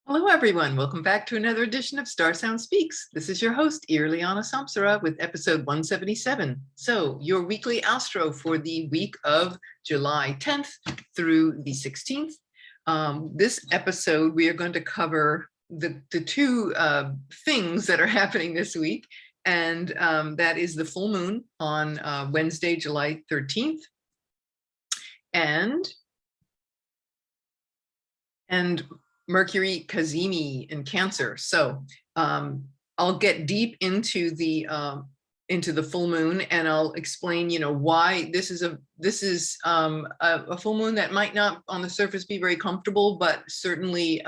Hello, everyone. Welcome back to another edition of StarSound Speaks. This is your host, Irlianna with episode 177. So your weekly Astro for the week of July 10th through the 16th. This episode, we are going to cover the two things that are happening this week. And that is the full moon on Wednesday, July 13th. And Mercury Cazimi in Cancer. So I'll get deep into the full moon, and I'll explain, why this is a full moon that might not on the surface be very comfortable, but certainly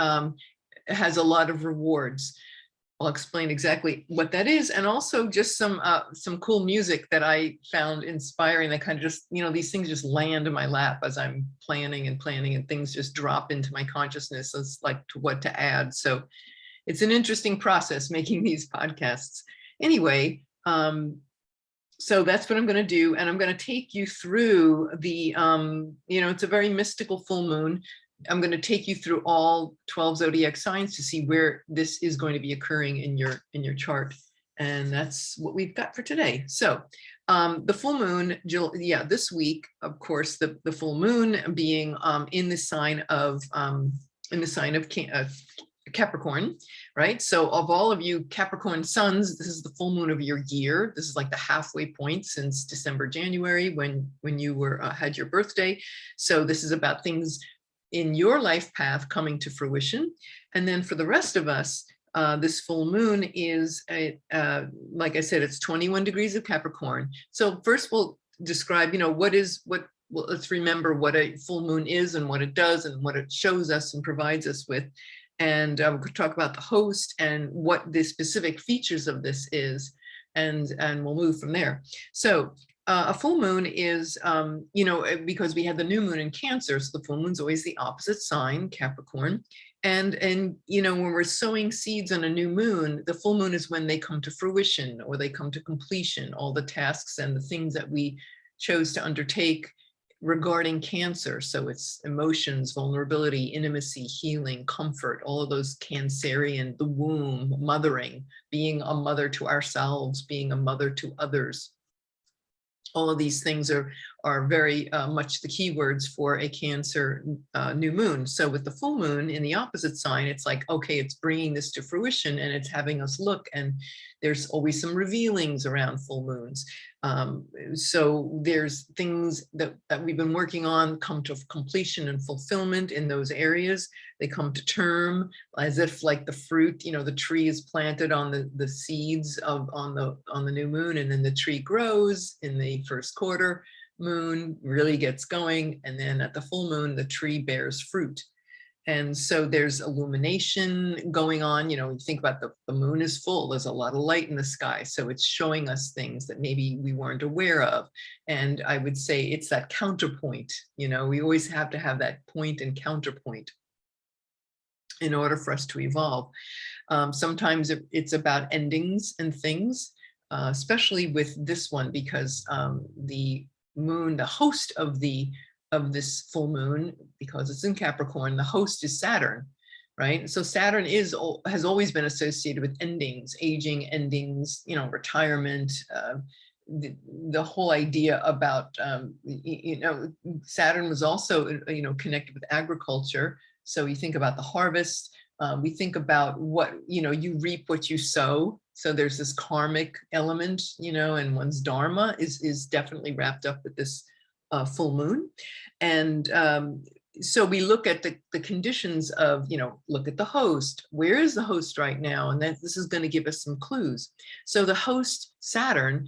has a lot of rewards. I'll explain exactly what that is, and also just some cool music that I found inspiring that kind of just, these things just land in my lap as I'm planning and things just drop into my consciousness as like to what to add. So it's an interesting process making these podcasts. Anyway, so that's what I'm going to do, and I'm going to take you through the, it's a very mystical full moon. I'm going to take you through all 12 zodiac signs to see where this is going to be occurring in your chart. And that's what we've got for today. So the full moon, this week, of course, the full moon being in the sign of Capricorn, right? So of all of you Capricorn suns, this is the full moon of your year. This is like the halfway point since December, January, when you were had your birthday. So this is about things in your life path coming to fruition. And then for the rest of us, this full moon is, like I said, it's 21 degrees of Capricorn. So first we'll describe, let's remember what a full moon is and what it does and what it shows us and provides us with. And we'll talk about the host and what the specific features of this is, and we'll move from there. So a full moon is, because we had the new moon in Cancer, so the full moon's always the opposite sign, Capricorn. And when we're sowing seeds on a new moon, the full moon is when they come to fruition or they come to completion, all the tasks and the things that we chose to undertake regarding Cancer. So it's emotions, vulnerability, intimacy, healing, comfort, all of those Cancerian, the womb, mothering, being a mother to ourselves, being a mother to others. All of these things are very much the keywords for a Cancer new moon. So with the full moon in the opposite sign, it's like, okay, it's bringing this to fruition and it's having us look, and there's always some revealings around full moons. So there's things that we've been working on come to completion and fulfillment in those areas. They come to term as if like the fruit, the tree is planted on the seeds on the new moon, and then the tree grows in the first quarter moon, really gets going, and then at the full moon the tree bears fruit. And so there's illumination going on. You think about the moon is full, there's a lot of light in the sky, so it's showing us things that maybe we weren't aware of. And I would say it's that counterpoint. We always have to have that point and counterpoint in order for us to evolve. Sometimes it's about endings and things, especially with this one, because the moon, the host of this full moon, because it's in Capricorn, the host is Saturn, right? So Saturn has always been associated with endings, aging, endings, retirement, the whole idea about, Saturn was also, connected with agriculture. So you think about the harvest, we think about what, you reap what you sow. So there's this karmic element, and one's dharma is definitely wrapped up with this full moon. And so we look at the conditions of, look at the host. Where is the host right now? And then this is going to give us some clues. So the host, Saturn,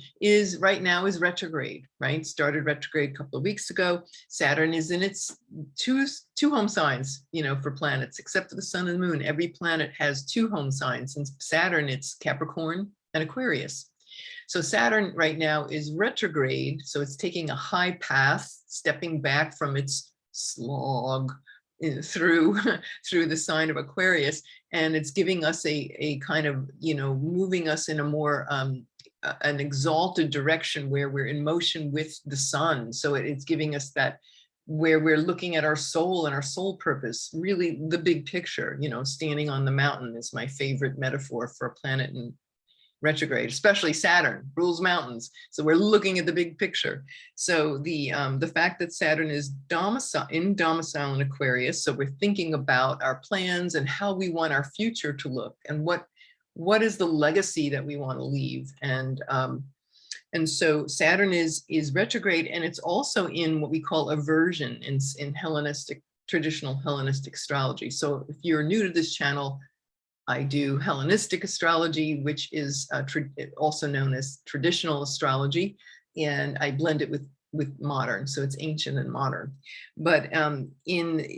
right now is retrograde, right? Started retrograde a couple of weeks ago. Saturn is in its two home signs, for planets, except for the sun and the moon. Every planet has two home signs. And Saturn, it's Capricorn and Aquarius. So Saturn right now is retrograde. So it's taking a high path, stepping back from its slog through the sign of Aquarius, and it's giving us a kind of, moving us in a more an exalted direction where we're in motion with the sun. So it's giving us that where we're looking at our soul and our soul purpose, really the big picture. You know, standing on the mountain is my favorite metaphor for a planet in retrograde, especially Saturn rules mountains. So we're looking at the big picture. So the fact that Saturn is domicile in Aquarius, so we're thinking about our plans and how we want our future to look, and what is the legacy that we want to leave. And so Saturn is retrograde, and it's also in what we call aversion in Hellenistic, traditional Hellenistic astrology. So if you're new to this channel, I do Hellenistic astrology, which is also known as traditional astrology, and I blend it with modern, so it's ancient and modern. But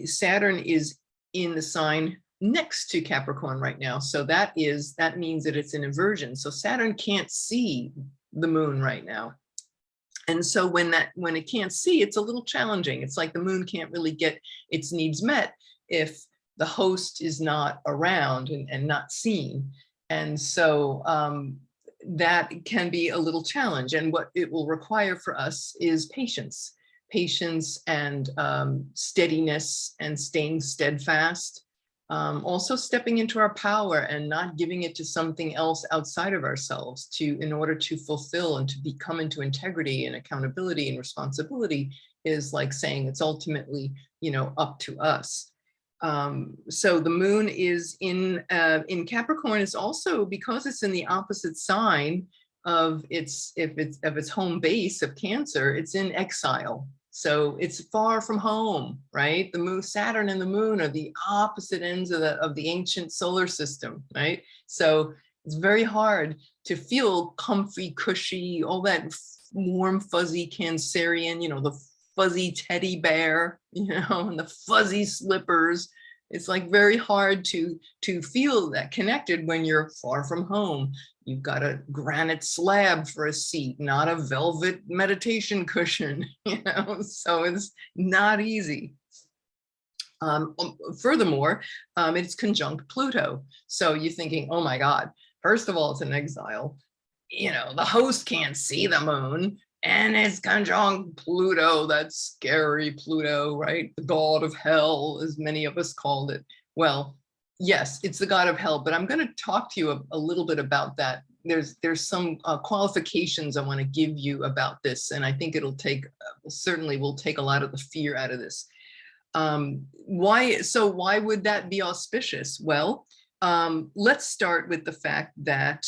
Saturn is in the sign next to Capricorn right now, so that means that it's in inversion. So Saturn can't see the moon right now, and so when it can't see, it's a little challenging. It's like the moon can't really get its needs met if the host is not around and not seen. And so that can be a little challenge. And what it will require for us is patience and steadiness and staying steadfast. Also stepping into our power and not giving it to something else outside of ourselves in order to fulfill and to come into integrity and accountability and responsibility is like saying it's ultimately, you know, up to us. So the moon is in Capricorn is also, because it's in the opposite sign of its home base of Cancer, it's in exile. So it's far from home, right? The moon, Saturn and the moon are the opposite ends of the ancient solar system, right? So it's very hard to feel comfy, cushy, all that warm, fuzzy Cancerian, you know, the fuzzy teddy bear, you know, and the fuzzy slippers. It's like very hard to feel that connected when you're far from home. You've got a granite slab for a seat, not a velvet meditation cushion, you know, so it's not easy. Furthermore, it's conjunct Pluto. So you're thinking, oh my God, first of all, it's in exile. You know, the host can't see the moon, and it's conjunct Pluto, that scary Pluto, right? The god of hell, as many of us called it. Well, yes, it's the god of hell, but I'm going to talk to you a little bit about that. There's some qualifications I want to give you about this, and I think it'll certainly will take a lot of the fear out of this. Why would that be auspicious? Well, let's start with the fact that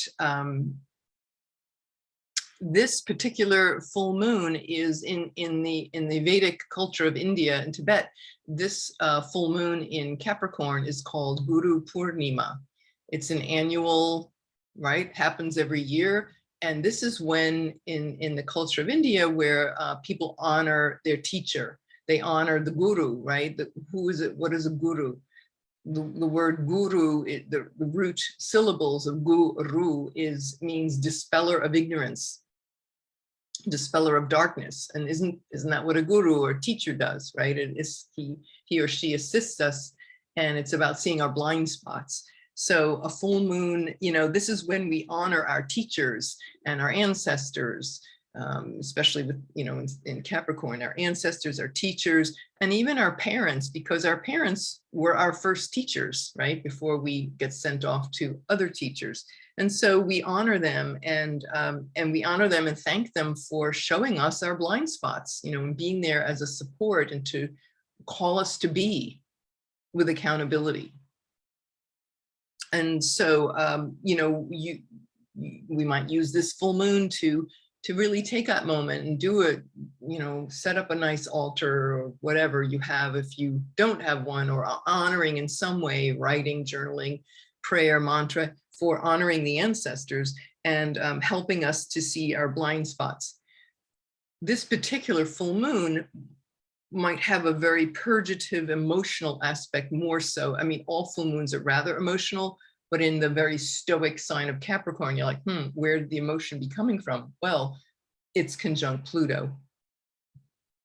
this particular full moon is in the Vedic culture of India and Tibet. This full moon in Capricorn is called Guru Purnima. It's an annual, right? Happens every year. And this is when in the culture of India where people honor their teacher. They honor the guru, right? Who is it? What is a guru? The word guru, the root syllables of guru means dispeller of ignorance, dispeller of darkness. And isn't that what a guru or teacher does, right? It is he or she assists us, and it's about seeing our blind spots. So a full moon, you know, this is when we honor our teachers and our ancestors, especially with, you know, in Capricorn, our ancestors, our teachers, and even our parents, because our parents were our first teachers, right? Before we get sent off to other teachers. And so we honor them, and we honor them and thank them for showing us our blind spots, you know, and being there as a support and to call us to be with accountability. And so, you know, we might use this full moon to really take that moment and do it, you know, set up a nice altar or whatever you have if you don't have one, or honoring in some way, writing, journaling, prayer, mantra, for honoring the ancestors and helping us to see our blind spots. This particular full moon might have a very purgative emotional aspect more so. I mean, all full moons are rather emotional, but in the very stoic sign of Capricorn, you're like, where'd the emotion be coming from? Well, it's conjunct Pluto.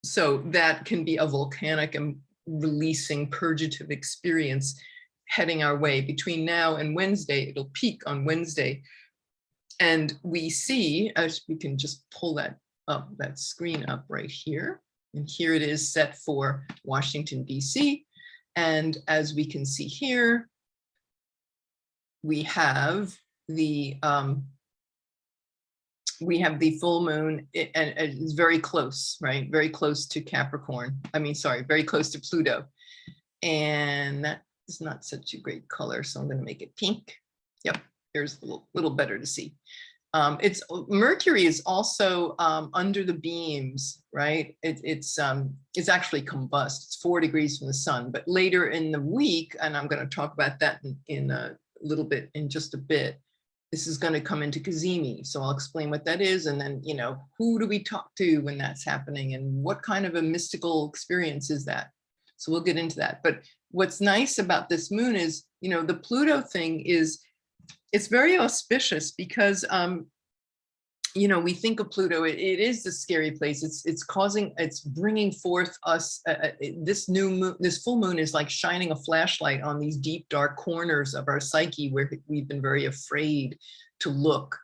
So that can be a volcanic and releasing purgative experience heading our way. Between now and Wednesday, it'll peak on Wednesday. And we see, as we can just pull that up, that screen up right here. And here it is set for Washington, D.C. And as we can see here, we have the full moon, and it's very close, right? Very close to Capricorn. I mean, sorry, very close to Pluto. And that is not such a great color, so I'm going to make it pink. Yep, there's a little better to see. It's Mercury is also under the beams, right? It's actually combust. It's 4 degrees from the sun. But later in the week, and I'm going to talk about that in a little bit, in just a bit, this is going to come into Cazimi. So I'll explain what that is, and then, you know, who do we talk to when that's happening, and what kind of a mystical experience is that? So we'll get into that. But what's nice about this moon is, you know, the Pluto thing is, it's very auspicious because, you know, we think of Pluto, it is the scary place. It's bringing forth us, this new moon, this full moon is like shining a flashlight on these deep, dark corners of our psyche where we've been very afraid to look.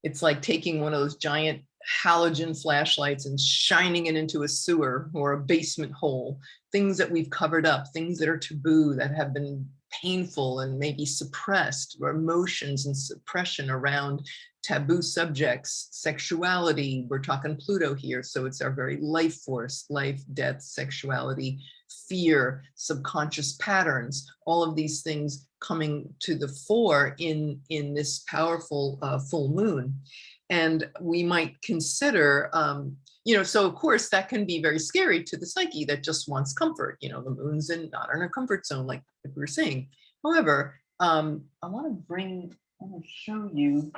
It's like taking one of those giant halogen flashlights and shining it into a sewer or a basement hole, things that we've covered up, things that are taboo, that have been painful and maybe suppressed, or emotions and suppression around taboo subjects, sexuality. We're talking Pluto here, so it's our very life force, life, death, sexuality, fear, subconscious patterns, all of these things coming to the fore in this powerful full moon. And we might consider, you know, so of course that can be very scary to the psyche that just wants comfort. You know, the moon's not in a comfort zone, like we were saying. However, I want to show you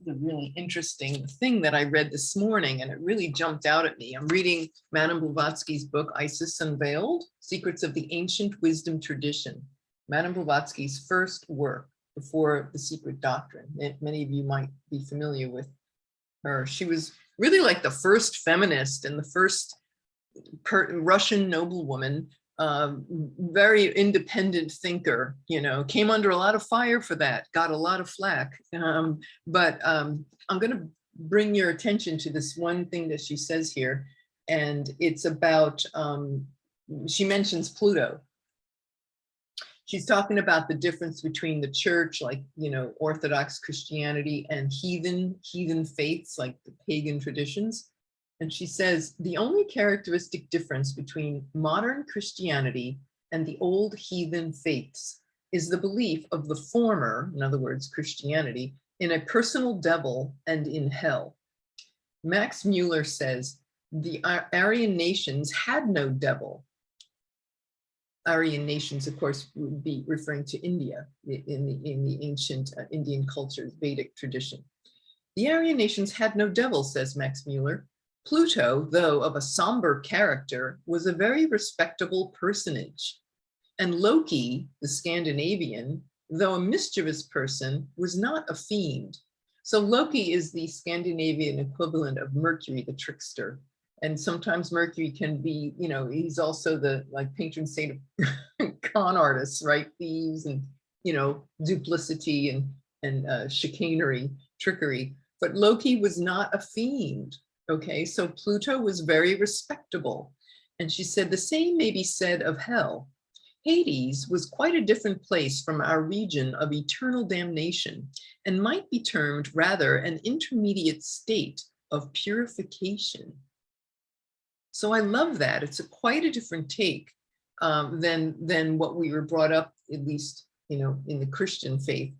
a really interesting thing that I read this morning, and it really jumped out at me. I'm reading Madame Blavatsky's book, Isis Unveiled, Secrets of the Ancient Wisdom Tradition. Madame Blavatsky's first work before The Secret Doctrine. Many of you might be familiar with her. She was really like the first feminist and the first Russian noblewoman, very independent thinker, you know, came under a lot of fire for that, got a lot of flack. But I'm going to bring your attention to this one thing that she says here, and it's about, she mentions Pluto. She's talking about the difference between the church, like, you know, Orthodox Christianity, and heathen faiths, like the pagan traditions. And she says, the only characteristic difference between modern Christianity and the old heathen faiths is the belief of the former, in other words, Christianity, in a personal devil and in hell. Max Muller says, the Aryan nations had no devil. Aryan nations, of course, would be referring to India in the ancient Indian culture, Vedic tradition. The Aryan nations had no devil, says Max Muller. Pluto, though of a somber character, was a very respectable personage. And Loki, the Scandinavian, though a mischievous person, was not a fiend. So Loki is the Scandinavian equivalent of Mercury, the trickster. And sometimes Mercury can be, you know, he's also the like patron saint of con artists, right? Thieves and, you know, duplicity and chicanery, trickery. But Loki was not a fiend. Okay, so Pluto was very respectable. And she said the same may be said of hell. Hades was quite a different place from our region of eternal damnation, and might be termed rather an intermediate state of purification. So I love that. It's quite a different take than what we were brought up, at least, you know, in the Christian faith.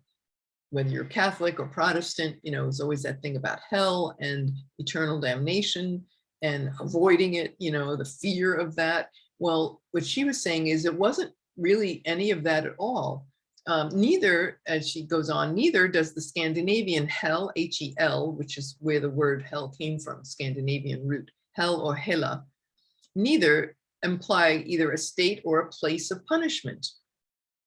Whether you're Catholic or Protestant, you know, there's always that thing about hell and eternal damnation and avoiding it, you know, the fear of that. Well, what she was saying is it wasn't really any of that at all. Neither, as she goes on, neither does the Scandinavian hell, H-E-L, which is where the word hell came from, Scandinavian root, hell or hela, neither imply either a state or a place of punishment.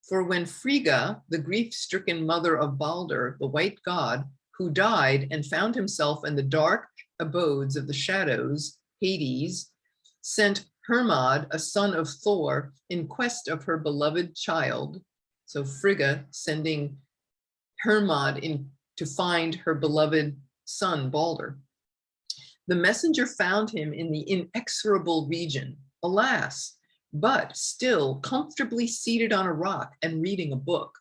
For when Frigga, the grief-stricken mother of Balder, the white god, who died and found himself in the dark abodes of the shadows, Hades, sent Hermod, a son of Thor, in quest of her beloved child. So Frigga sending Hermod in to find her beloved son, Balder. The messenger found him in the inexorable region, alas, but still comfortably seated on a rock and reading a book.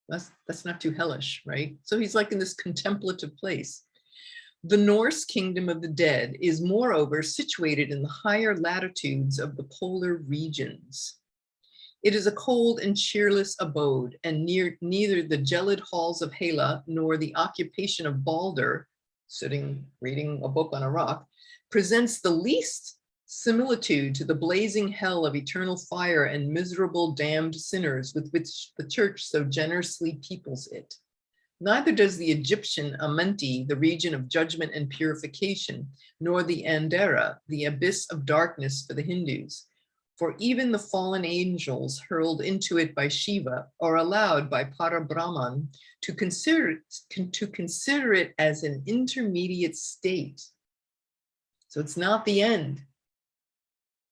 That's not too hellish, right? So he's like in this contemplative place. The Norse kingdom of the dead is moreover situated in the higher latitudes of the polar regions. It is a cold and cheerless abode, and neither the gelid halls of Hela nor the occupation of Balder, sitting reading a book on a rock, presents the least similitude to the blazing hell of eternal fire and miserable damned sinners with which the church so generously peoples it. Neither does the Egyptian Amenti, the region of judgment and purification, nor the Andhra, the abyss of darkness for the Hindus. For even the fallen angels hurled into it by Shiva are allowed by Parabrahman to consider it as an intermediate state. So it's not the end.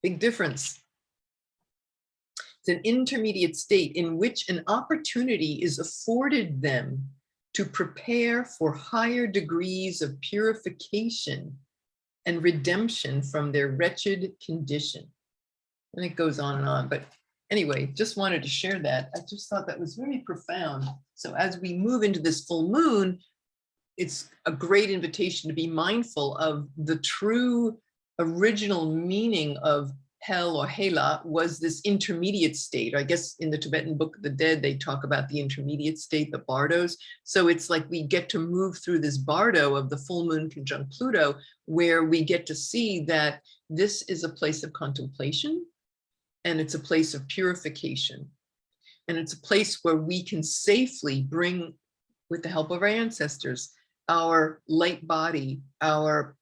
Big difference. It's an intermediate state in which an opportunity is afforded them to prepare for higher degrees of purification and redemption from their wretched condition. And it goes on and on, but anyway, just wanted to share that. I just thought that was very profound. So as we move into this full moon, it's a great invitation to be mindful of the true original meaning of hell or Hela was this intermediate state. I guess in the Tibetan Book of the Dead, they talk about the intermediate state, the bardos. So it's like we get to move through this bardo of the full moon conjunct Pluto, where we get to see that this is a place of contemplation, and it's a place of purification. And it's a place where we can safely bring, with the help of our ancestors, our light body, our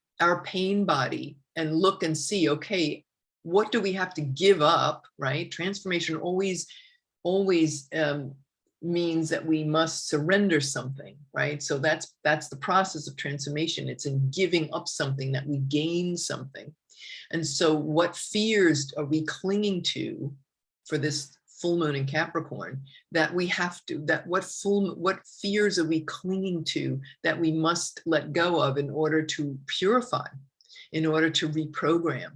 pain body, and look and see, okay, what do we have to give up, right? Transformation always means that we must surrender something, right? So that's the process of transformation. It's in giving up something that we gain something. And so what fears are we clinging to for this full moon in Capricorn that we have to, what fears are we clinging to that we must let go of in order to purify, in order to reprogram,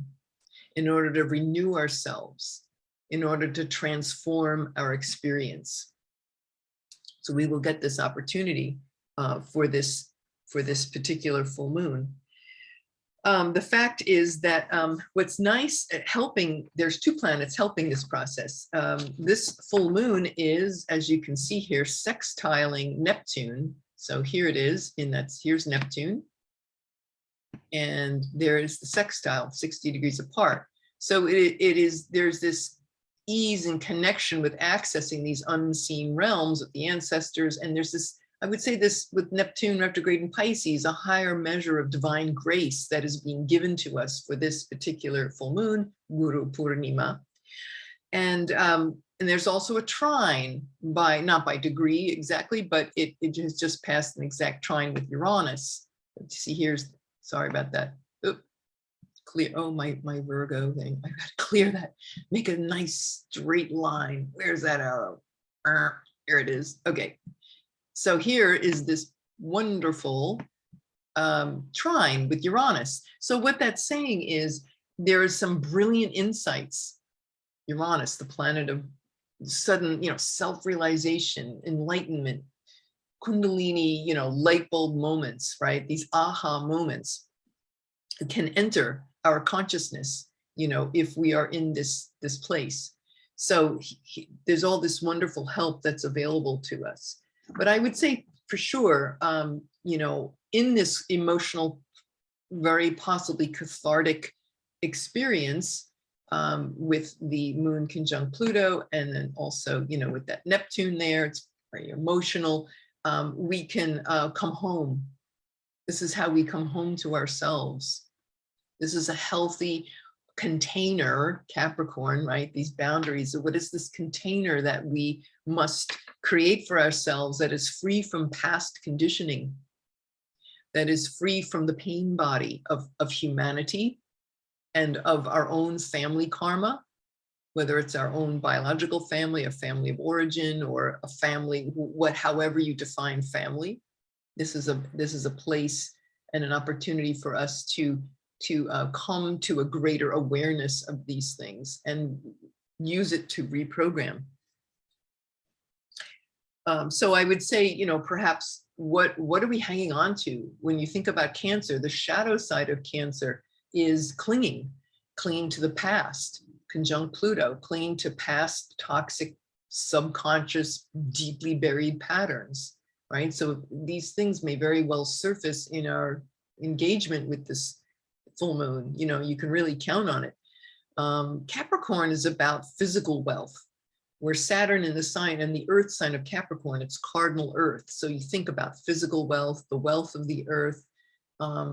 in order to renew ourselves, in order to transform our experience. So we will get this opportunity for this particular full moon. The fact is that what's nice at helping, there's two planets helping this process. This full moon is, as you can see here, sextiling Neptune. So here it is, here's Neptune. And there is the sextile, 60 degrees apart. So there's this ease and connection with accessing these unseen realms of the ancestors. And there's this, I would say this with Neptune retrograde in Pisces, a higher measure of divine grace that is being given to us for this particular full moon, Guru Purnima. And there's also a trine, not by degree exactly, but it has just passed an exact trine with Uranus. You see here's, sorry about that. Oop, clear, oh, my Virgo thing. I gotta clear that, make a nice straight line. Where's that arrow? Here it is, okay. So here is this wonderful trine with Uranus. So what that's saying is there is some brilliant insights. Uranus, the planet of sudden, self-realization, enlightenment, Kundalini, light bulb moments, right? These aha moments can enter our consciousness, if we are in this place. So there's all this wonderful help that's available to us. But I would say for sure, in this emotional, very possibly cathartic experience with the moon conjunct Pluto, and then also, with that Neptune there, it's very emotional. We can come home. This is how we come home to ourselves. This is a healthy container, Capricorn, right? These boundaries. So what is this container that we must create for ourselves that is free from past conditioning, that is free from the pain body of humanity and of our own family karma, whether it's our own biological family, a family of origin, or a family, however you define family. This is a place and an opportunity for us to come to a greater awareness of these things and use it to reprogram. So I would say, you know, perhaps what are we hanging on to when you think about Cancer? The shadow side of Cancer is clinging to the past, conjunct Pluto, clinging to past toxic, subconscious, deeply buried patterns, right? So these things may very well surface in our engagement with this full moon. You know, you can really count on it. Capricorn is about physical wealth, where Saturn in the sign and the earth sign of Capricorn, it's cardinal earth. So you think about physical wealth, the wealth of the earth.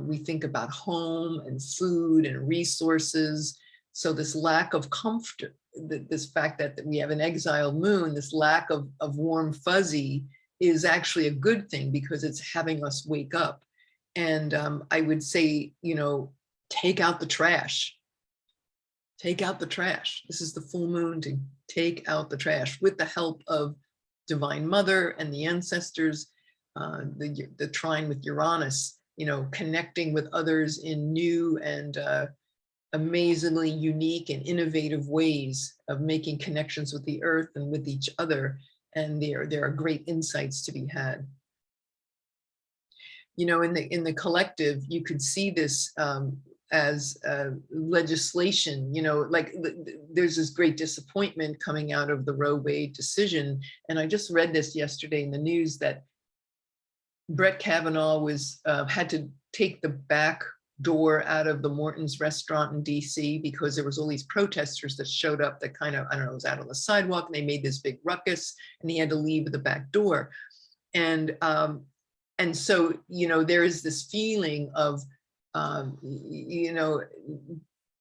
We think about home and food and resources. So this lack of comfort, this fact that we have an exiled moon, this lack of warm fuzzy is actually a good thing because it's having us wake up. And I would say, you know, take out the trash. Take out the trash. This is the full moon to take out the trash with the help of Divine Mother and the ancestors, the trine with Uranus, you know, connecting with others in new and amazingly unique and innovative ways of making connections with the earth and with each other. And there are great insights to be had. You know, in the collective, you could see this as legislation, you know, like there's this great disappointment coming out of the Roe Wade decision. And I just read this yesterday in the news that Brett Kavanaugh was had to take the back door out of the Morton's restaurant in DC because there was all these protesters that showed up that kind of, I don't know, was out on the sidewalk and they made this big ruckus and he had to leave the back door. And so, you know, there is this feeling of, you know,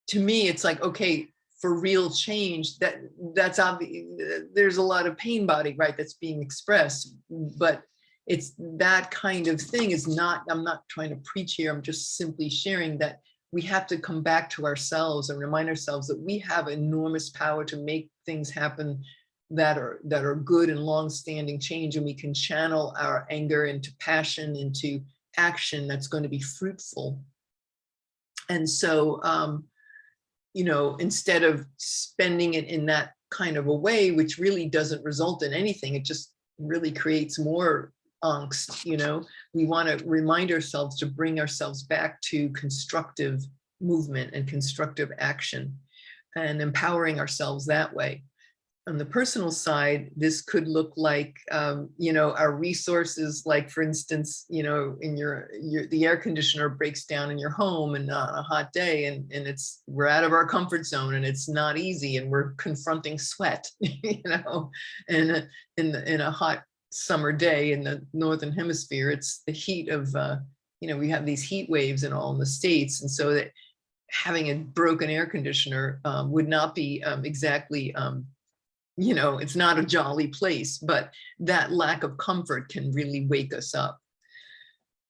to me, it's like, okay, for real change, that's obvious. There's a lot of pain body, right, that's being expressed, but it's that kind of thing is not, I'm not trying to preach here. I'm just simply sharing that we have to come back to ourselves and remind ourselves that we have enormous power to make things happen that are good and long-standing change, and we can channel our anger into passion, into action that's going to be fruitful. And so, you know, instead of spending it in that kind of a way, which really doesn't result in anything, it just really creates more angst, you know, we want to remind ourselves to bring ourselves back to constructive movement and constructive action and empowering ourselves that way. On the personal side, this could look like, you know, our resources, like for instance, you know, in the air conditioner breaks down in your home and on a hot day and we're out of our comfort zone and it's not easy and we're confronting sweat, you know, and in a hot summer day in the Northern Hemisphere, it's the heat of, you know, we have these heat waves and all in the States. And so that having a broken air conditioner would not be exactly, you know, it's not a jolly place, but that lack of comfort can really wake us up.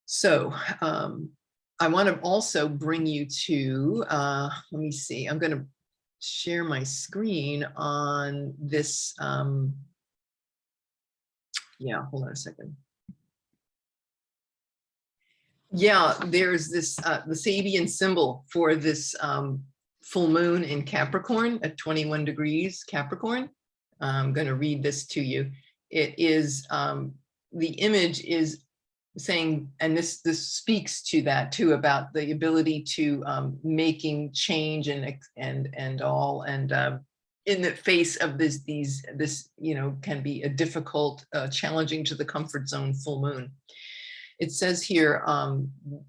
So I want to also bring you to, let me see, I'm going to share my screen on this. Yeah, hold on a second. Yeah, there's this, the Sabian symbol for this full moon in Capricorn at 21 degrees Capricorn. I'm going to read this to you. It is, the image is saying, and this speaks to that too, about the ability to making change and all, and in the face of this, you know, can be a difficult, challenging to the comfort zone full moon. It says here,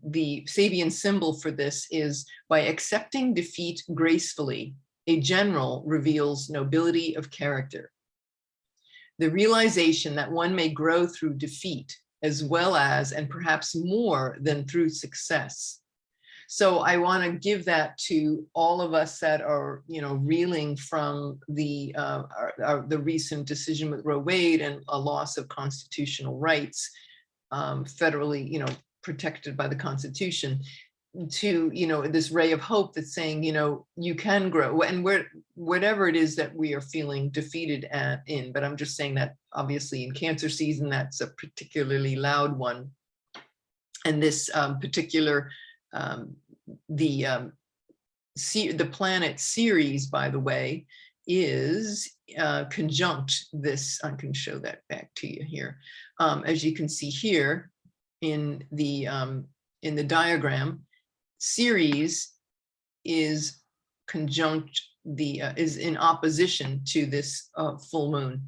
the Sabian symbol for this is, by accepting defeat gracefully, a general reveals nobility of character. The realization that one may grow through defeat as well as, and perhaps more than through success. So I want to give that to all of us that are, you know, reeling from the recent decision with Roe Wade and a loss of constitutional rights, federally, you know, protected by the Constitution, to, you know, this ray of hope that's saying, you know, you can grow, and whatever it is that we are feeling defeated in, but I'm just saying that obviously in Cancer season, that's a particularly loud one. And this particular, the planet Ceres, by the way, is conjunct this. I can show that back to you here. As you can see here in the diagram, Ceres is conjunct is in opposition to this full moon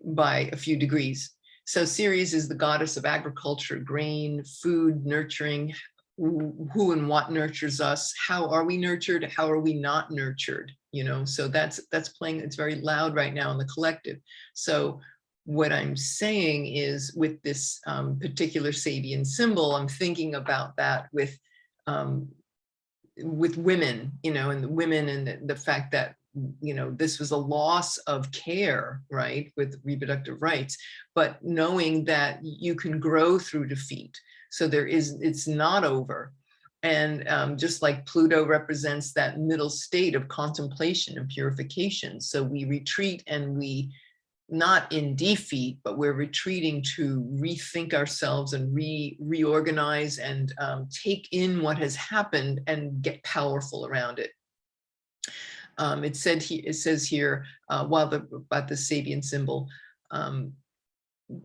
by a few degrees. So Ceres is the goddess of agriculture, grain, food, nurturing. Who and what nurtures us? How are we nurtured? How are we not nurtured? You know, so that's playing. It's very loud right now in the collective. So what I'm saying is, with this particular Sabian symbol, I'm thinking about that with women, you know, and the women, and the fact that, you know, this was a loss of care, right, with reproductive rights, but knowing that you can grow through defeat. So it's not over. And just like Pluto represents that middle state of contemplation and purification. So we retreat, and we, not in defeat, but we're retreating to rethink ourselves and reorganize and take in what has happened and get powerful around it. It says here, about the Sabian symbol,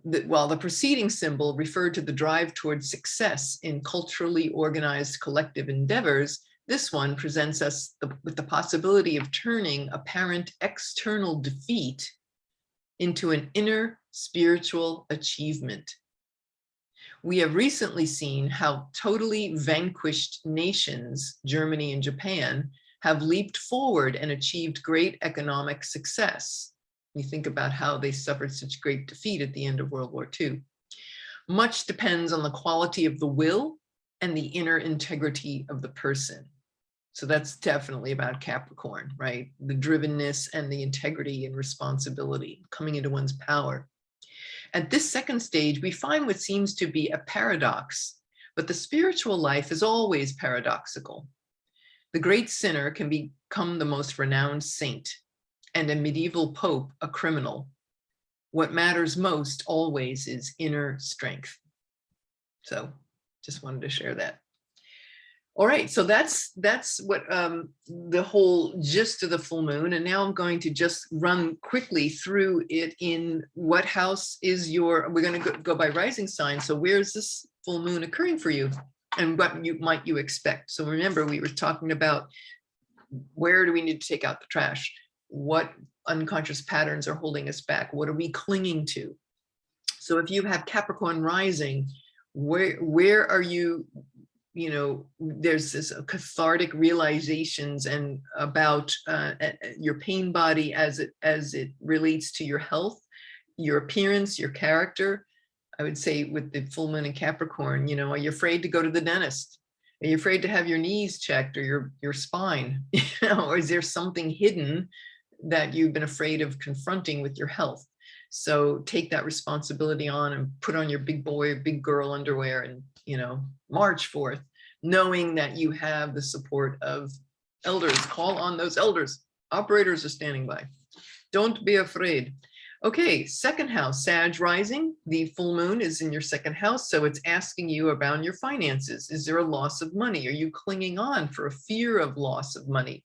that while the preceding symbol referred to the drive towards success in culturally organized collective endeavors, this one presents us with the possibility of turning apparent external defeat into an inner spiritual achievement. We have recently seen how totally vanquished nations, Germany and Japan, have leaped forward and achieved great economic success. You think about how they suffered such great defeat at the end of World War II. Much depends on the quality of the will and the inner integrity of the person. So that's definitely about Capricorn, right? The drivenness and the integrity and responsibility coming into one's power. At this second stage, we find what seems to be a paradox, but the spiritual life is always paradoxical. The great sinner can become the most renowned saint, and a medieval pope a criminal. What matters most always is inner strength. So just wanted to share that. All right, so that's what the whole gist of the full moon. And now I'm going to just run quickly through it in what house is your, we're going to go by rising sign. So where's this full moon occurring for you, and what might you expect? So remember, we were talking about where do we need to take out the trash? What unconscious patterns are holding us back? What are we clinging to? So if you have Capricorn rising, where are you? You know, there's this cathartic realizations and about your pain body as it relates to your health, your appearance, your character. I would say with the full moon in Capricorn, you know, are you afraid to go to the dentist? Are you afraid to have your knees checked, or your spine? You know, or is there something hidden that you've been afraid of confronting with your health? So take that responsibility on and put on your big boy, big girl underwear, and, you know, march forth, knowing that you have the support of elders. Call on those elders. Operators are standing by. Don't be afraid. Okay, second house, Sag rising. The full moon is in your second house, so it's asking you about your finances. Is there a loss of money? Are you clinging on for a fear of loss of money?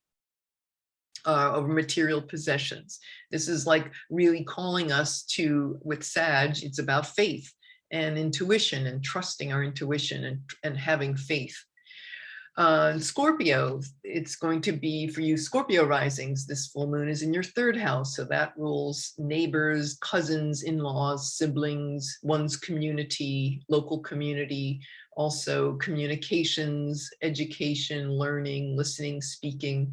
Over material possessions. This is like really calling us to, with Sag, it's about faith and intuition and trusting our intuition and having faith. Scorpio, it's going to be for you Scorpio risings. This full moon is in your third house. So that rules neighbors, cousins, in-laws, siblings, one's community, local community, also communications, education, learning, listening, speaking.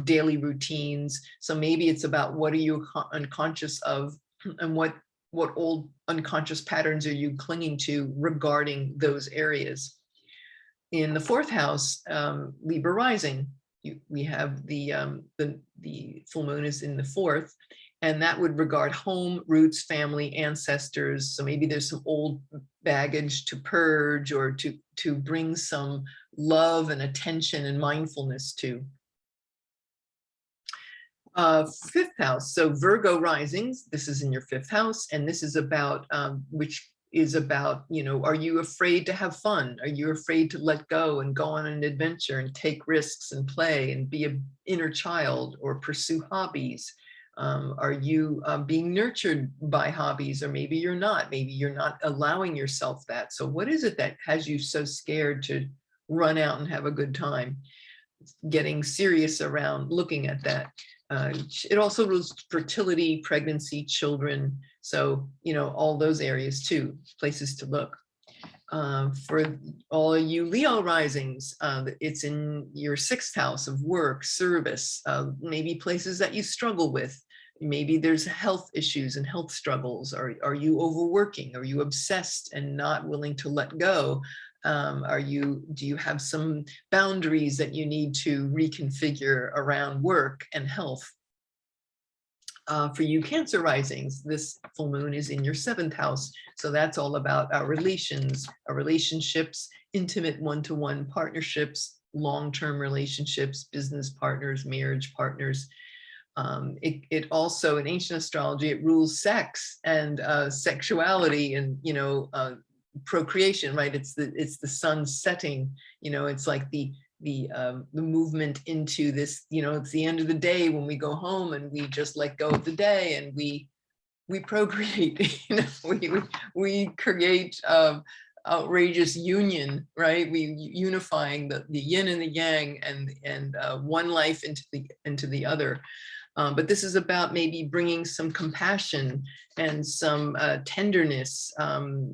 Daily routines. So maybe it's about what are you unconscious of, and what old unconscious patterns are you clinging to regarding those areas. In the fourth house, Libra rising, we have the full moon is in the fourth, and that would regard home, roots, family, ancestors. So maybe there's some old baggage to purge, or to bring some love and attention and mindfulness to. Fifth house, so Virgo risings, this is in your fifth house, and this is about which is about, you know, are you afraid to have fun? Are you afraid to let go and go on an adventure and take risks and play and be an inner child or pursue hobbies? Are you being nurtured by hobbies, or maybe you're not? Maybe you're not allowing yourself that. So what is it that has you so scared to run out and have a good time? Getting serious around looking at that. It also rules fertility, pregnancy, children. So, you know, all those areas too, places to look. For all you Leo risings, it's in your 6th house of work, service, maybe places that you struggle with. Maybe there's health issues and health struggles. Are you overworking? Are you obsessed and not willing to let go? Do you have some boundaries that you need to reconfigure around work and health? For you Cancer risings, this full moon is in your 7th house. So that's all about our relations, our relationships, intimate one-to-one partnerships, long-term relationships, business partners, marriage partners. It also, in ancient astrology, it rules sex and sexuality and, you know, procreation, right? It's the sun setting, you know, it's like the movement into this, you know, it's the end of the day when we go home and we just let go of the day and we procreate, you know, we create outrageous union, right? We unifying the yin and the yang and one life into the other. But this is about maybe bringing some compassion and some tenderness.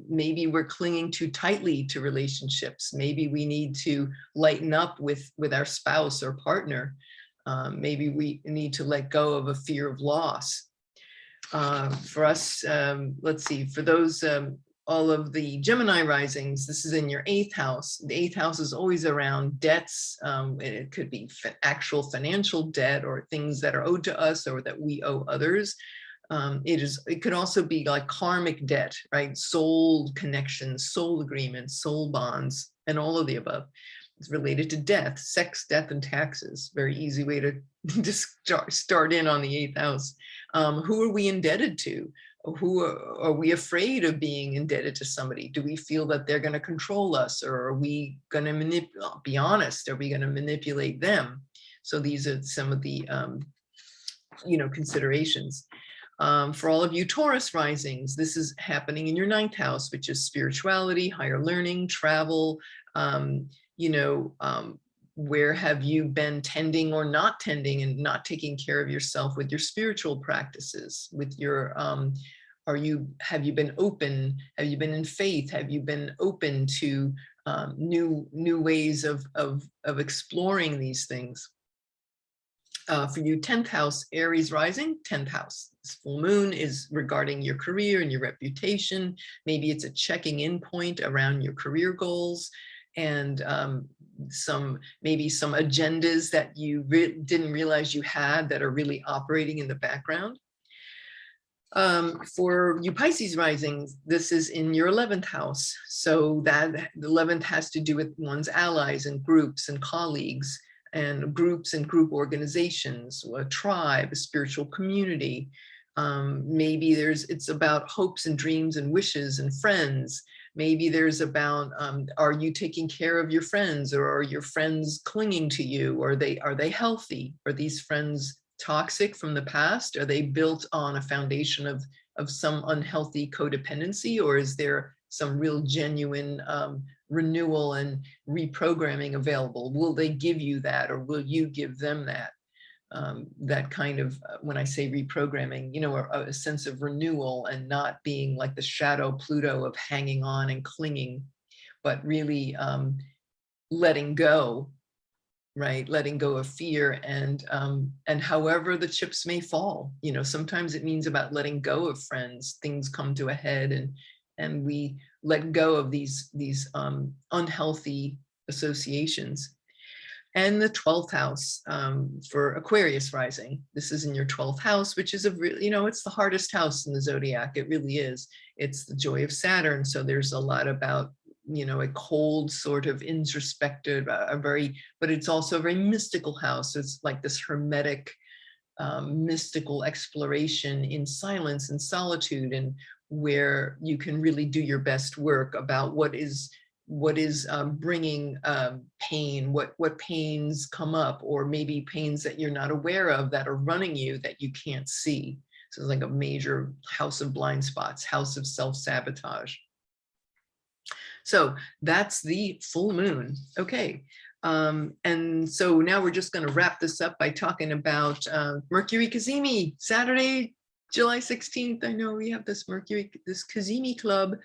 Maybe we're clinging too tightly to relationships. Maybe we need to lighten up with our spouse or partner. Maybe we need to let go of a fear of loss. For us, let's see, for those, all of the Gemini risings, this is in your 8th house. The 8th house is always around debts. It could be actual financial debt or things that are owed to us or that we owe others. It could also be like karmic debt, right? Soul connections, soul agreements, soul bonds, and all of the above. It's related to death, sex, death, and taxes. Very easy way to just start in on the 8th house. Who are we indebted to? Who are we afraid of being indebted to somebody? Do we feel that they're going to control us, or are we going to be honest? Are we going to manipulate them? So these are some of the, you know, considerations. For all of you Taurus risings, this is happening in your 9th house, which is spirituality, higher learning, travel. You know, where have you been tending or not tending and not taking care of yourself with your spiritual practices, with your, have you been open? Have you been in faith? Have you been open to new ways of exploring these things? For you 10th house, Aries rising, 10th house. This full moon is regarding your career and your reputation. Maybe it's a checking in point around your career goals and maybe some agendas that you didn't realize you had that are really operating in the background. For you Pisces risings, this is in your 11th house. So that the 11th has to do with one's allies and groups and colleagues and groups and group organizations, a tribe, a spiritual community. Maybe it's about hopes and dreams and wishes and friends. Maybe there's about, are you taking care of your friends, or are your friends clinging to you? Or are they healthy? Are these friends toxic from the past? Are they built on a foundation of some unhealthy codependency? Or is there some real genuine renewal and reprogramming available? Will they give you that, or will you give them that? That kind of, when I say reprogramming, you know, a sense of renewal and not being like the shadow Pluto of hanging on and clinging, but really letting go, right? Letting go of fear and however the chips may fall. You know, sometimes it means about letting go of friends. Things come to a head and we let go of these unhealthy associations. And the 12th house for Aquarius rising. This is in your 12th house, which is you know, it's the hardest house in the zodiac. It really is. It's the joy of Saturn. So there's a lot about, you know, a cold sort of introspective, but it's also a very mystical house. It's like this hermetic, mystical exploration in silence and solitude. And where you can really do your best work about what is bringing pain, what pains come up, or maybe pains that you're not aware of that are running you that you can't see. So it's like a major house of blind spots, house of self-sabotage. So that's the full moon. Okay. And so now we're just going to wrap this up by talking about Mercury Cazimi, Saturday, July 16th. I know we have this Cazimi club.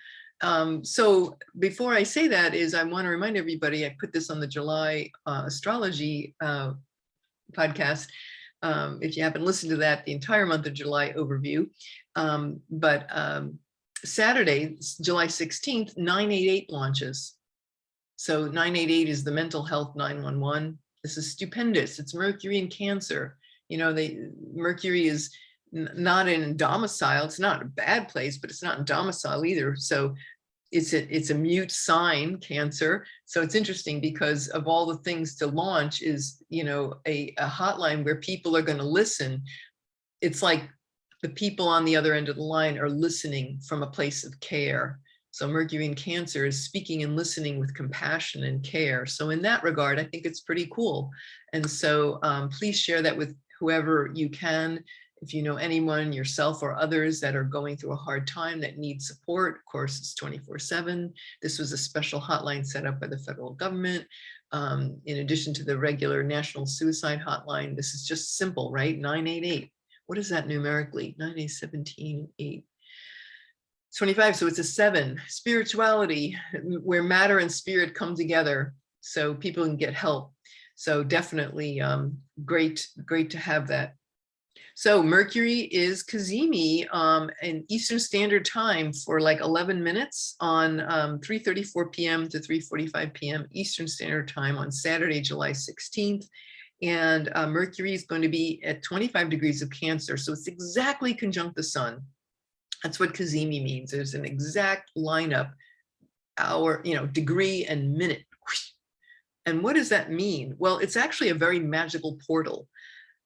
So before I say that I want to remind everybody, I put this on the July astrology podcast. If you haven't listened to that, the entire month of July overview. Saturday, July 16th, 988 launches. So 988 is the mental health 911. This is stupendous. It's Mercury in Cancer. You know, Mercury is not in domicile. It's not a bad place, but it's not in domicile either. So it's a mute sign, Cancer. So it's interesting because of all the things to launch is, you know, a hotline where people are going to listen. It's like the people on the other end of the line are listening from a place of care. So Mercury in Cancer is speaking and listening with compassion and care. So in that regard, I think it's pretty cool. And so please share that with whoever you can. If you know anyone, yourself or others that are going through a hard time that need support, of course, it's 24/7. This was a special hotline set up by the federal government. In addition to the regular national suicide hotline, this is just simple, right? 988. What is that numerically? 9, 8, 17, 8. 25, so it's a 7. Spirituality, where matter and spirit come together so people can get help. So definitely great to have that. So Mercury is Cazimi in Eastern Standard Time for like 11 minutes on 3:34 p.m. to 3:45 p.m. Eastern Standard Time on Saturday, July 16th. And Mercury is going to be at 25 degrees of Cancer. So it's exactly conjunct the sun. That's what Cazimi means. There's an exact lineup, hour, you know, degree and minute. And what does that mean? Well, it's actually a very magical portal,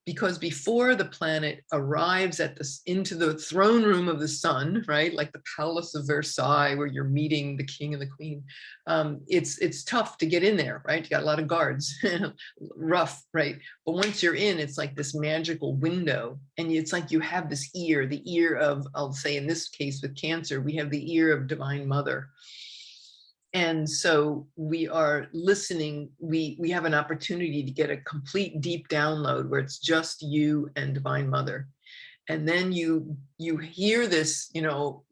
because before the planet arrives into the throne room of the sun, right, like the Palace of Versailles, where you're meeting the king and the queen, it's tough to get in there, right? You got a lot of guards, rough, right? But once you're in, it's like this magical window, and it's like you have this ear, the ear of, I'll say in this case with Cancer, we have the ear of Divine Mother. And so we are listening, we have an opportunity to get a complete deep download where it's just you and Divine Mother. And then you hear this, you know,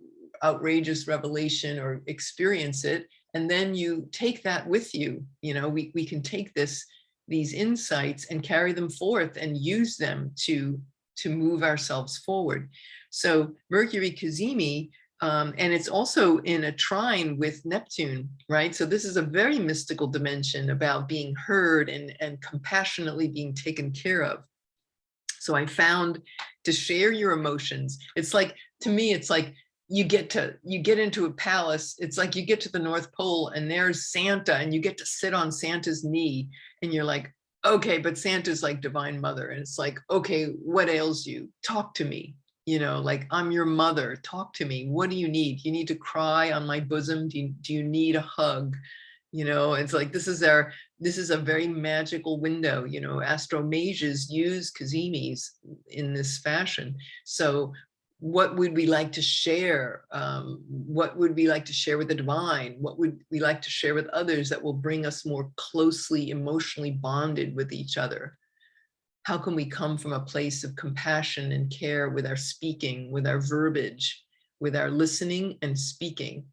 outrageous revelation or experience it, and then you take that with you. You know, we can take these insights and carry them forth and use them to move ourselves forward. So Mercury Cazimi, and it's also in a trine with Neptune, right? So this is a very mystical dimension about being heard and compassionately being taken care of. So I found to share your emotions, it's like, to me, it's like you get into a palace, it's like you get to the North Pole and there's Santa and you get to sit on Santa's knee and you're like, okay, but Santa's like Divine Mother. And it's like, okay, what ails you? Talk to me. You know, like, I'm your mother, talk to me. What do you need? You need to cry on my bosom? Do you need a hug? You know, it's like, this is a very magical window. You know, Astro mages use Cazimis in this fashion. So what would we like to share? What would we like to share with the divine? What would we like to share with others that will bring us more closely emotionally bonded with each other? How can we come from a place of compassion and care with our speaking, with our verbiage, with our listening and speaking?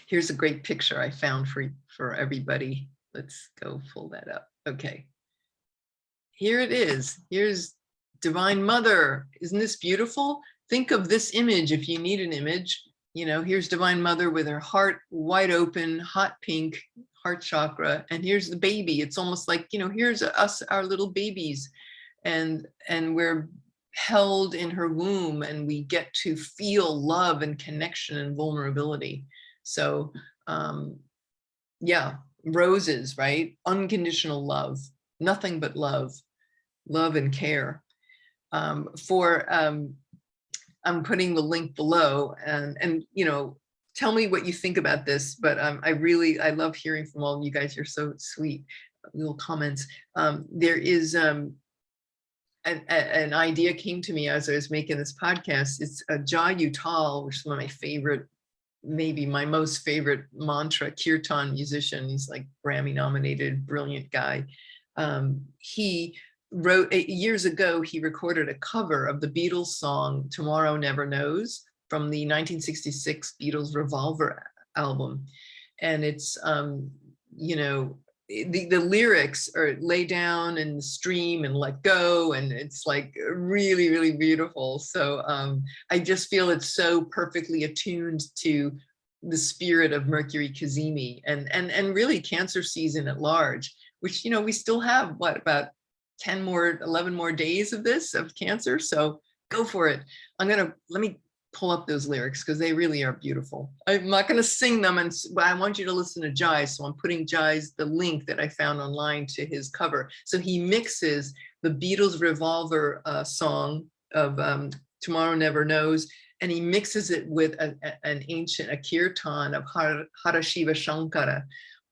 Here's a great picture I found for everybody. Let's go pull that up. Okay. Here it is. Here's Divine Mother. Isn't this beautiful? Think of this image if you need an image. You know, here's Divine Mother with her heart wide open, hot pink, heart chakra, and here's the baby. It's almost like, you know, here's us, our little babies, and we're held in her womb and we get to feel love and connection and vulnerability. So yeah, roses, right? Unconditional love, nothing but love and care. For I'm putting the link below, and you know, tell me what you think about this. But I love hearing from all of you guys. You're so sweet. Little comments. There is an idea came to me as I was making this podcast. It's a Jai Uttal, which is one of my favorite, maybe my most favorite mantra kirtan musician. He's like Grammy nominated, brilliant guy. He wrote years ago, he recorded a cover of the Beatles song Tomorrow Never Knows from the 1966 Beatles Revolver album. And it's, you know, the lyrics are lay down in the stream and let go, and it's like really, really beautiful. So I just feel it's so perfectly attuned to the spirit of Mercury Cazimi and really Cancer season at large, which, you know, we still have what, about 11 more days of this, of Cancer. So go for it. Let me pull up those lyrics because they really are beautiful. I'm not going to sing them, but I want you to listen to Jai. So I'm putting Jai's, the link that I found online to his cover. So he mixes the Beatles Revolver song of Tomorrow Never Knows, and he mixes it with an ancient kirtan of Hara Shiva Shankara,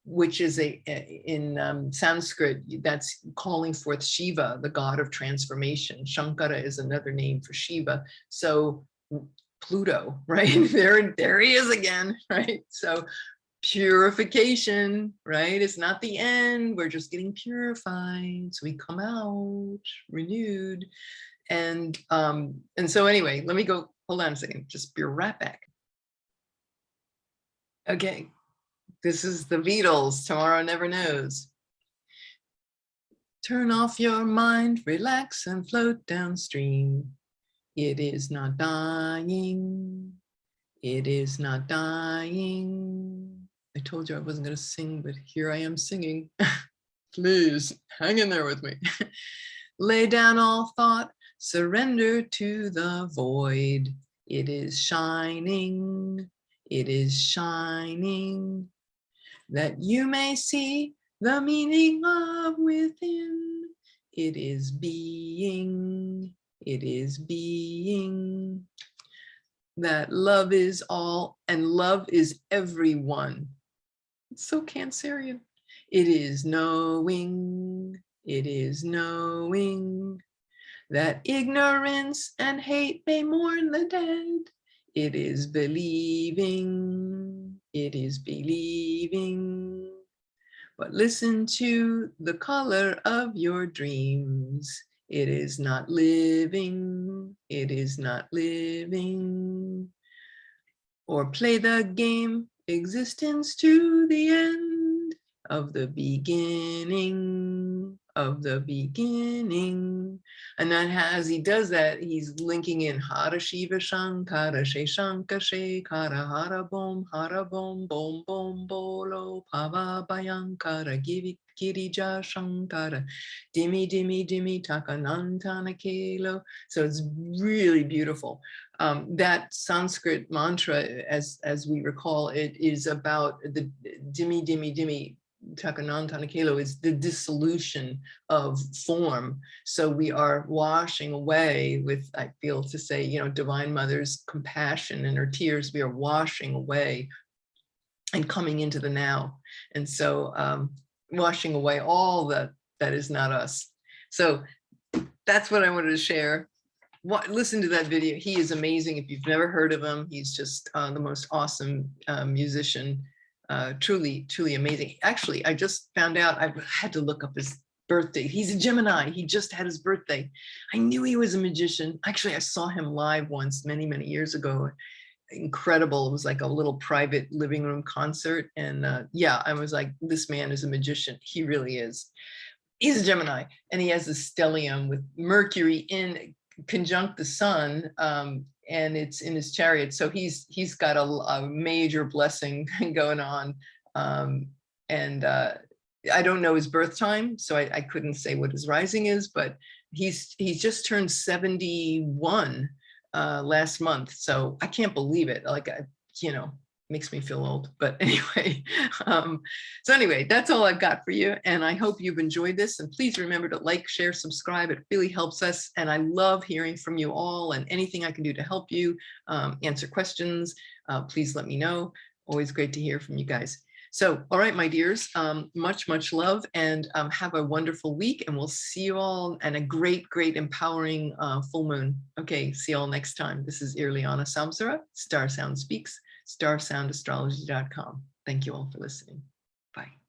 which is in Sanskrit, that's calling forth Shiva, the god of transformation. Shankara is another name for Shiva. So Pluto, right? There he is again, right? So purification, right? It's not the end. We're just getting purified. So we come out renewed. And so anyway, let me go, hold on a second, just be right back. Okay, this is the Beatles, Tomorrow Never Knows. Turn off your mind, relax and float downstream. It is not dying. It is not dying. I told you I wasn't going to sing, but here I am singing. Please hang in there with me. Lay down all thought, surrender to the void. It is shining. It is shining. That you may see the meaning of within. It is being. It is being, that love is all and love is everyone. It's so Cancerian. It is knowing that ignorance and hate may mourn the dead. It is believing, but listen to the color of your dreams. It is not living, or play the game, existence to the end of the beginning, And then as he does that, he's linking in Hara Shiva Shankara, She Shanka Shekara, Hara Bom, Bom Bom Bolo, Pava Bayankara, Girija Shankara, Dimi Takanantana Kelo. So it's really beautiful. That Sanskrit mantra, as we recall, it is about the Dimi Takanantana Kelo is the dissolution of form. So we are washing away with, I feel to say, you know, Divine Mother's compassion and her tears, we are washing away and coming into the now. And so washing away all that is not us. So that's what I wanted to share. Listen to that video. He is amazing. If you've never heard of him, he's just the most awesome musician. Truly amazing. Actually, I just found out, I had to look up his birthday. He's a Gemini. He just had his birthday. I knew he was a magician. Actually, I saw him live once many years ago. Incredible. It was like a little private living room concert. And yeah, I was like, this man is a magician. He really is. He's a Gemini, and he has a stellium with Mercury in conjunct the sun, and it's in his chariot. So he's got a major blessing going on. And I don't know his birth time, so I couldn't say what his rising is, but he's just turned 71 last month. So I can't believe it. Like, you know, makes me feel old, but anyway. So anyway, that's all I've got for you. And I hope you've enjoyed this. And please remember to like, share, subscribe. It really helps us. And I love hearing from you all, and anything I can do to help you answer questions, please let me know. Always great to hear from you guys. So, all right, my dears, much love, and have a wonderful week, and we'll see you all, and a great, empowering full moon. Okay, see you all next time. This is Irlianna Samsara, StarSound Speaks, StarSoundastrology.com. Thank you all for listening. Bye.